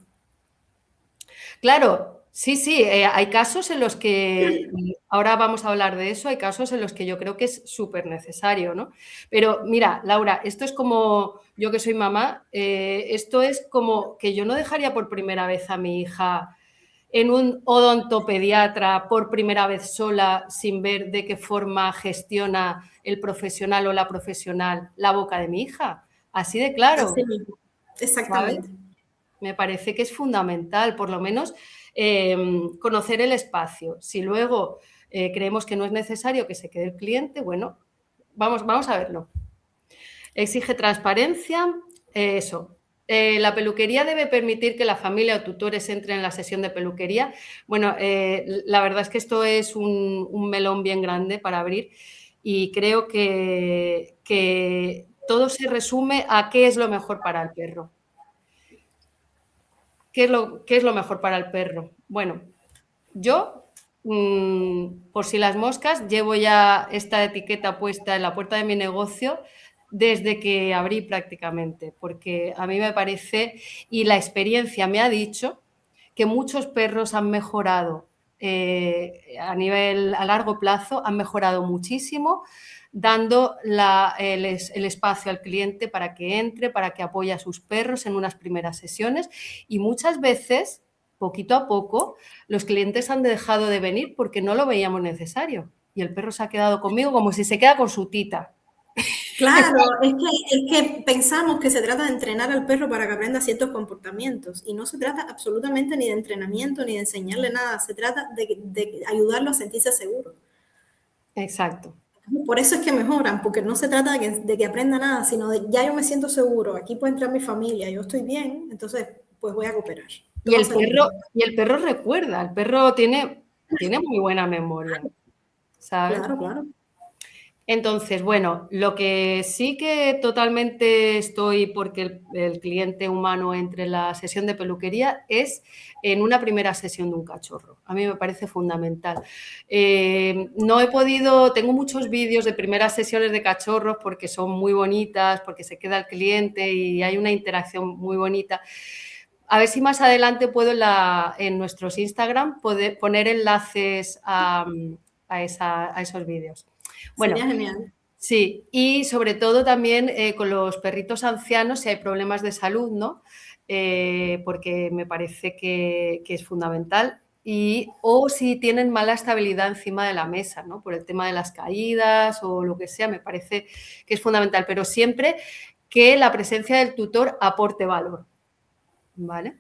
Claro, sí, sí, hay casos en los que, y ahora vamos a hablar de eso, hay casos en los que yo creo que es súper necesario, ¿no? Pero mira, Laura, esto es como, yo que soy mamá, esto es como que yo no dejaría por primera vez a mi hija en un odontopediatra por primera vez sola sin ver de qué forma gestiona el profesional o la profesional la boca de mi hija. Así de claro, Así mismo. ¿sabes? Exactamente. Me parece que es fundamental, por lo menos, conocer el espacio. Si luego creemos que no es necesario que se quede el cliente, bueno, vamos a verlo. Exige transparencia, eso. La peluquería debe permitir que la familia o tutores entren en la sesión de peluquería. Bueno, la verdad es que esto es un melón bien grande para abrir y creo que todo se resume a qué es lo mejor para el perro. Qué es lo mejor para el perro? Bueno, yo, por si las moscas, llevo ya esta etiqueta puesta en la puerta de mi negocio desde que abrí prácticamente, porque a mí me parece, y la experiencia me ha dicho, que muchos perros han mejorado a largo plazo, han mejorado muchísimo dando el espacio al cliente para que entre, para que apoye a sus perros en unas primeras sesiones y muchas veces, poquito a poco, los clientes han dejado de venir porque no lo veíamos necesario y el perro se ha quedado conmigo como si se queda con su tita. Claro, es que pensamos que se trata de entrenar al perro para que aprenda ciertos comportamientos y no se trata absolutamente ni de entrenamiento ni de enseñarle nada, se trata de ayudarlo a sentirse seguro. Exacto. Por eso es que mejoran, porque no se trata de que aprenda nada, sino de ya yo me siento seguro, aquí puede entrar mi familia, yo estoy bien, entonces pues voy a cooperar. Todo va a salir bien. Y el perro recuerda, el perro tiene muy buena memoria, ¿sabes? Claro, claro. Entonces, bueno, lo que sí que totalmente estoy porque el cliente humano entre en la sesión de peluquería es en una primera sesión de un cachorro. A mí me parece fundamental. No he podido, tengo muchos vídeos de primeras sesiones de cachorros porque son muy bonitas, porque se queda el cliente y hay una interacción muy bonita. A ver si más adelante puedo en nuestros Instagram poner enlaces a esos vídeos. Bueno, Sería genial. sí, y sobre todo también con los perritos ancianos si hay problemas de salud, ¿no? Porque me parece que es fundamental. O si tienen mala estabilidad encima de la mesa, ¿no? Por el tema de las caídas o lo que sea, me parece que es fundamental. Pero siempre que la presencia del tutor aporte valor, ¿vale?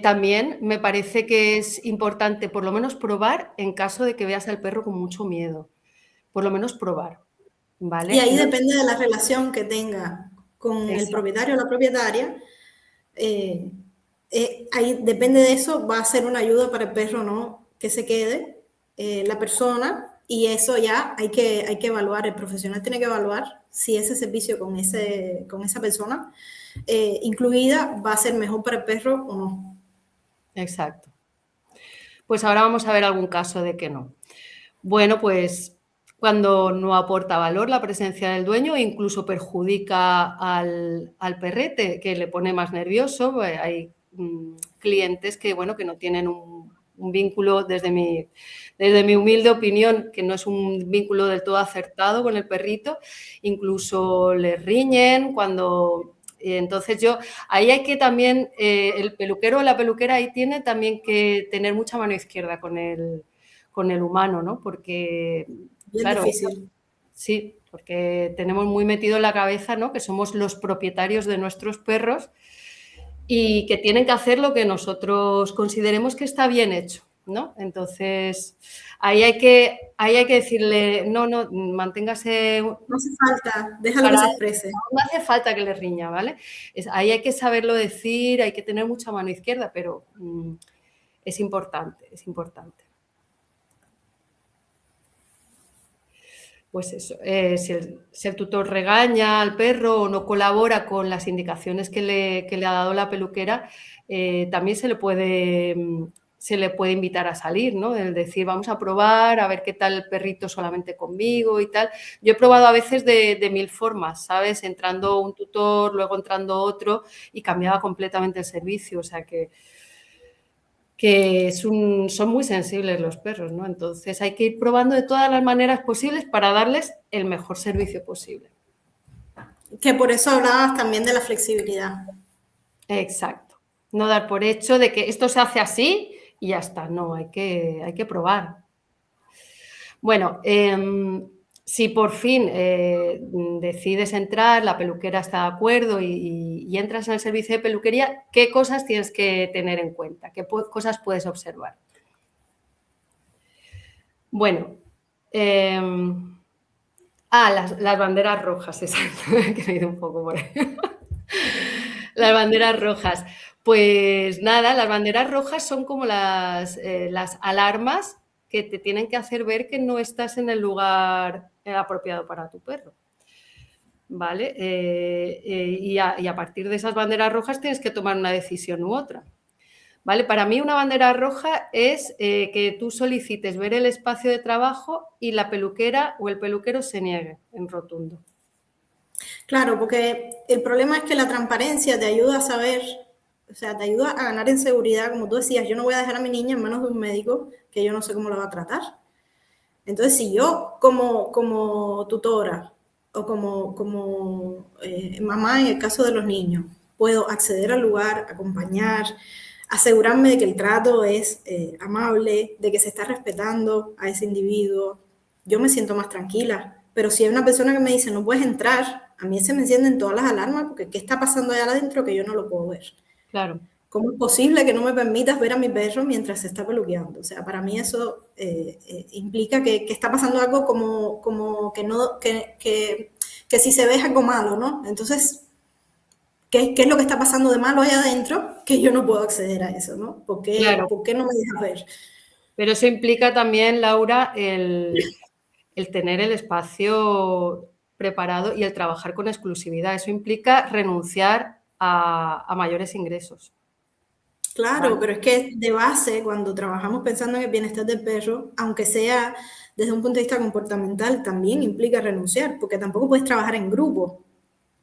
También me parece que es importante por lo menos probar en caso de que veas al perro con mucho miedo. Por lo menos probar, Y ¿vale? ahí depende de la relación que tenga con el Exacto, propietario o la propietaria. eh, Ahí depende de eso, va a ser una ayuda para el perro, ¿no? Que se quede la persona y eso ya hay que evaluar, el profesional tiene que evaluar si ese servicio con esa persona incluida va a ser mejor para el perro o no. exacto. Pues ahora vamos a ver algún caso de que no. Bueno, pues cuando no aporta valor la presencia del dueño e incluso perjudica al perrete, que le pone más nervioso. Hay clientes que, bueno, que no tienen un vínculo, desde mi humilde opinión, que no es un vínculo del todo acertado con el perrito, incluso le riñen cuando... Entonces ahí hay que también, el peluquero o la peluquera ahí tiene también que tener mucha mano izquierda con el humano, ¿no? Porque, Bien claro, difícil. sí, porque tenemos muy metido en la cabeza, ¿no?, que somos los propietarios de nuestros perros y que tienen que hacer lo que nosotros consideremos que está bien hecho, ¿no? Entonces, ahí hay que decirle, no, manténgase No hace falta, déjalo que se parado, exprese. no hace falta que le riña, ¿vale? Ahí hay que saberlo decir, hay que tener mucha mano izquierda, pero es importante, es importante. Pues eso, si el tutor regaña al perro o no colabora con las indicaciones que le ha dado la peluquera, también se le puede invitar a salir, ¿no? El decir, vamos a probar, a ver qué tal el perrito solamente conmigo y tal. Yo he probado a veces de 1000 formas, ¿sabes? Entrando un tutor, luego entrando otro y cambiaba completamente el servicio, o sea que son muy sensibles los perros, ¿no? Entonces hay que ir probando de todas las maneras posibles para darles el mejor servicio posible. Que por eso hablabas también de la flexibilidad. Exacto. No dar por hecho de que esto se hace así y ya está. No, hay que probar. Bueno, si por fin decides entrar, la peluquera está de acuerdo y entras en el servicio de peluquería, ¿qué cosas tienes que tener en cuenta? ¿Qué cosas puedes observar? Bueno, las banderas rojas, exacto, que me he ido un poco por ahí. Las banderas rojas. Pues nada, las banderas rojas son como las alarmas que te tienen que hacer ver que no estás en el lugar apropiado para tu perro. ¿Vale? Y a partir de esas banderas rojas tienes que tomar una decisión u otra. ¿Vale? Para mí una bandera roja es que tú solicites ver el espacio de trabajo y la peluquera o el peluquero se niegue en rotundo. Claro, porque el problema es que la transparencia te ayuda a saber, o sea, te ayuda a ganar en seguridad, como tú decías, yo no voy a dejar a mi niña en manos de un médico que yo no sé cómo la va a tratar. Entonces, si yo como tutora o como mamá en el caso de los niños, puedo acceder al lugar, acompañar, asegurarme de que el trato es amable, de que se está respetando a ese individuo, yo me siento más tranquila. Pero si hay una persona que me dice no puedes entrar, a mí se me encienden todas las alarmas porque ¿qué está pasando allá adentro que yo no lo puedo ver? Claro. ¿Cómo es posible que no me permitas ver a mi perro mientras se está peluqueando? O sea, para mí eso implica que está pasando algo como que, no, que si se ve es algo malo, ¿no? Entonces, ¿qué es lo que está pasando de malo allá adentro que yo no puedo acceder a eso, ¿no? Claro. ¿Por qué no me dejas ver? Pero eso implica también, Laura, el tener el espacio preparado y el trabajar con exclusividad. Eso implica renunciar a mayores ingresos. Claro, ¿Vale? pero es que de base, cuando trabajamos pensando en el bienestar del perro, aunque sea desde un punto de vista comportamental, también implica renunciar, porque tampoco puedes trabajar en grupo.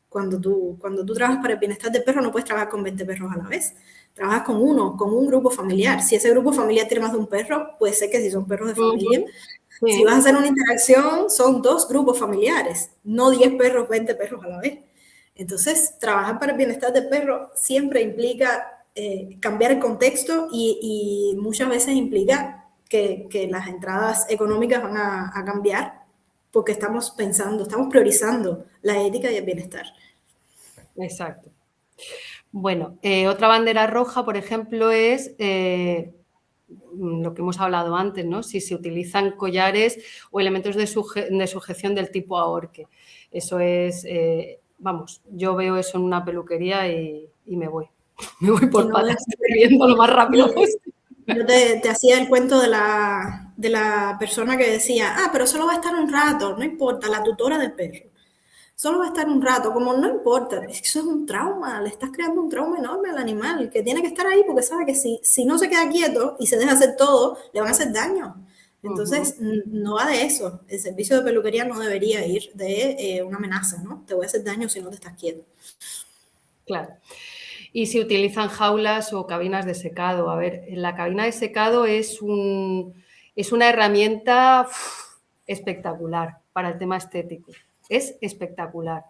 Cuando tú trabajas para el bienestar del perro, no puedes trabajar con 20 perros a la vez. Trabajas con uno, con un grupo familiar. Si ese grupo familiar tiene más de un perro, puede ser que si son perros de familia, Sí. si vas a hacer una interacción, son 2 grupos familiares, no 10 perros, 20 perros a la vez. Entonces, trabajar para el bienestar del perro siempre implica cambiar el contexto y muchas veces implica que las entradas económicas van a cambiar porque estamos priorizando la ética y el bienestar. Exacto. Bueno, otra bandera roja, por ejemplo, es lo que hemos hablado antes, ¿no? Si se utilizan collares o elementos de sujeción del tipo ahorque. Eso es, vamos, yo veo eso en una peluquería y me voy. Me voy por patas, corriendo lo más rápido posible. Yo te hacía el cuento de la persona que decía, pero solo va a estar un rato, no importa, la tutora del perro. solo va a estar un rato, como no importa, eso es un trauma, le estás creando un trauma enorme al animal, que tiene que estar ahí porque sabe que si no se queda quieto y se deja hacer todo, le van a hacer daño. Entonces, no va de eso. El servicio de peluquería no debería ir de una amenaza, ¿no? Te voy a hacer daño si no te estás quieto. Claro. Y si utilizan jaulas o cabinas de secado. A ver, la cabina de secado es una herramienta espectacular para el tema estético. Es espectacular.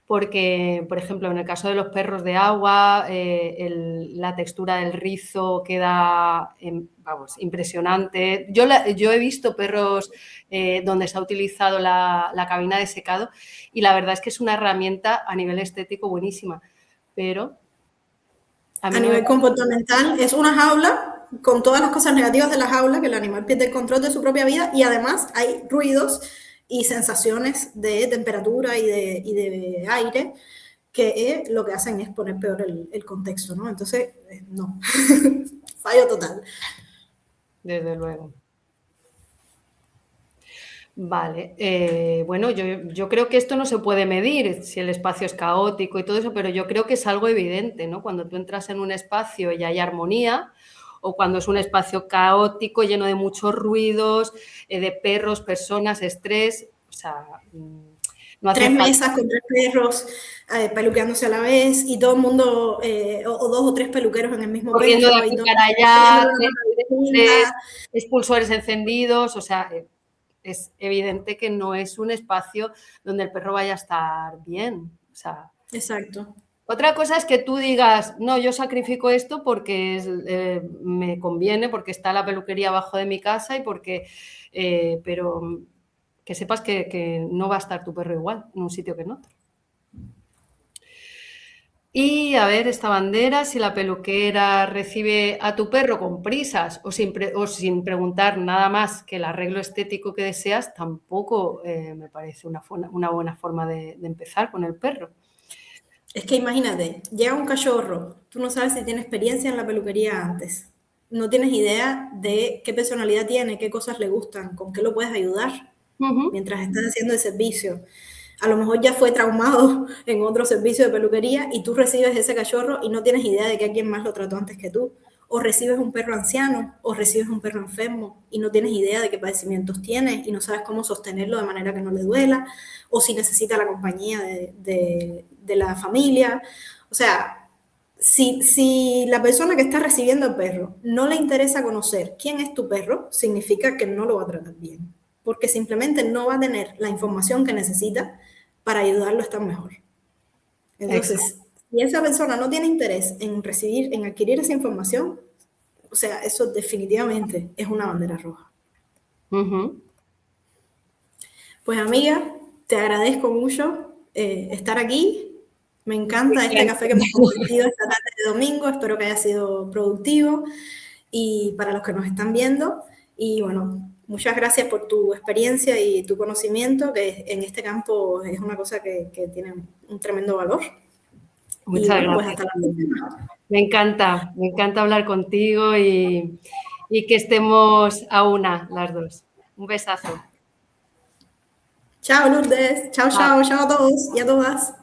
Porque, por ejemplo, en el caso de los perros de agua, la textura del rizo queda, vamos, impresionante. Yo he visto perros donde se ha utilizado la cabina de secado y la verdad es que es una herramienta a nivel estético buenísima. Pero a nivel comportamental es una jaula con todas las cosas negativas de la jaula, que el animal pierde el control de su propia vida y además hay ruidos y sensaciones de temperatura y de aire que lo que hacen es poner peor el contexto, ¿no? Entonces, no, fallo total. Desde luego. Vale, bueno, yo creo que esto no se puede medir, si el espacio es caótico y todo eso, pero yo creo que es algo evidente, ¿no? Cuando tú entras en un espacio y hay armonía, o cuando es un espacio caótico, lleno de muchos ruidos, de perros, personas, estrés, o sea, no hace 3 falta. mesas con 3 perros peluqueándose a la vez y todo el mundo, o 2 o 3 peluqueros en el mismo Corriendo perro. de aquí Y para allá, expulsores encendidos, o sea, es evidente que no es un espacio donde el perro vaya a estar bien. O sea, exacto. Otra cosa es que tú digas, no, yo sacrifico esto porque me conviene, porque está la peluquería abajo de mi casa y porque... pero que sepas que no va a estar tu perro igual en un sitio que en otro. Y a ver, esta bandera, si la peluquera recibe a tu perro con prisas o sin preguntar nada más que el arreglo estético que deseas, tampoco me parece una buena forma de empezar con el perro. Es que imagínate, llega un cachorro, tú no sabes si tiene experiencia en la peluquería antes, no tienes idea de qué personalidad tiene, qué cosas le gustan, con qué lo puedes ayudar mientras estás haciendo el servicio. A lo mejor ya fue traumado en otro servicio de peluquería y tú recibes ese cachorro y no tienes idea de que alguien más lo trató antes que tú. O recibes un perro anciano o recibes un perro enfermo y no tienes idea de qué padecimientos tiene y no sabes cómo sostenerlo de manera que no le duela o si necesita la compañía de la familia. O sea, si la persona que está recibiendo el perro no le interesa conocer quién es tu perro, significa que no lo va a tratar bien, porque simplemente no va a tener la información que necesita para ayudarlo a estar mejor. Entonces, si esa persona no tiene interés en adquirir esa información, o sea, eso definitivamente es una bandera roja. Pues amiga, te agradezco mucho estar aquí. Me encanta este café que hemos compartido esta tarde de domingo. Espero que haya sido productivo y para los que nos están viendo. Y bueno, muchas gracias por tu experiencia y tu conocimiento, que en este campo es una cosa que tiene un tremendo valor. Muchas gracias. Pues hasta la próxima. Me encanta hablar contigo y que estemos a una las dos. Un besazo. Chao Lourdes, chao a todos y a todas.